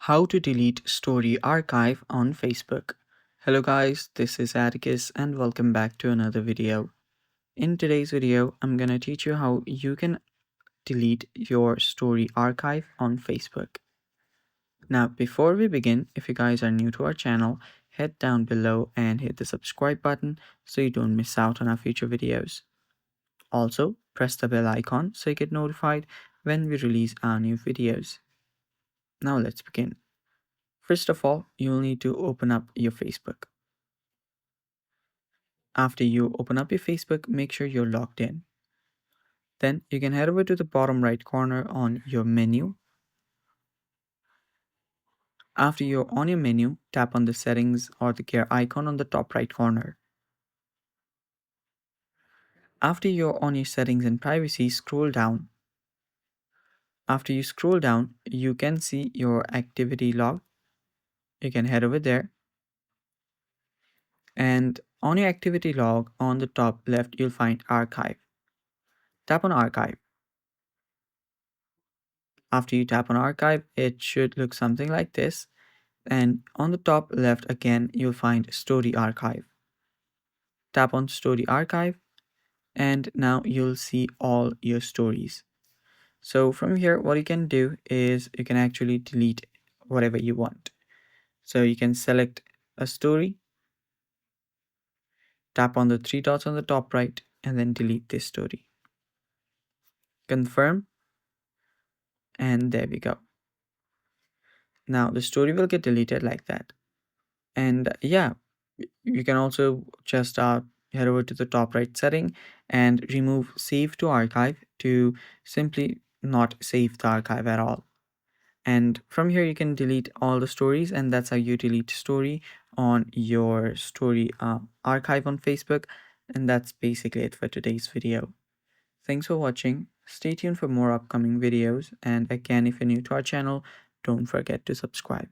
How to delete story archive on Facebook. Hello guys, this is Atticus and welcome back to another video. In today's video, I'm gonna teach you how you can delete your story archive on Facebook. Now, before we begin, if you guys are new to our channel, head down below and hit the subscribe button so you don't miss out on our future videos. Also, press the bell icon so you get notified when we release our new videos. Now let's begin. First of all, you'll need to open up your Facebook. After you open up your Facebook, make sure you're logged in. Then you can head over to the bottom right corner on your menu. After you're on your menu, tap on the settings or the gear icon on the top right corner. After you're on your settings and privacy, scroll down. After you scroll down, you can see your activity log. You can head over there. And on your activity log on the top left, you'll find archive. Tap on archive. After you tap on archive, it should look something like this. And on the top left again, you'll find story archive. Tap on story archive and now you'll see all your stories. So from here, what you can do is you can actually delete whatever you want. So you can select a story, tap on the three dots on the top right, and then delete this story. Confirm, and there we go. Now the story will get deleted like that. And yeah, you can also just head over to the top right setting and remove save to archive to simply not save the archive at all. And from here you can delete all the stories, and that's how you delete story on your story archive on Facebook. And that's basically it for today's video. Thanks for watching. Stay tuned for more upcoming videos, and again, if you're new to our channel, don't forget to subscribe.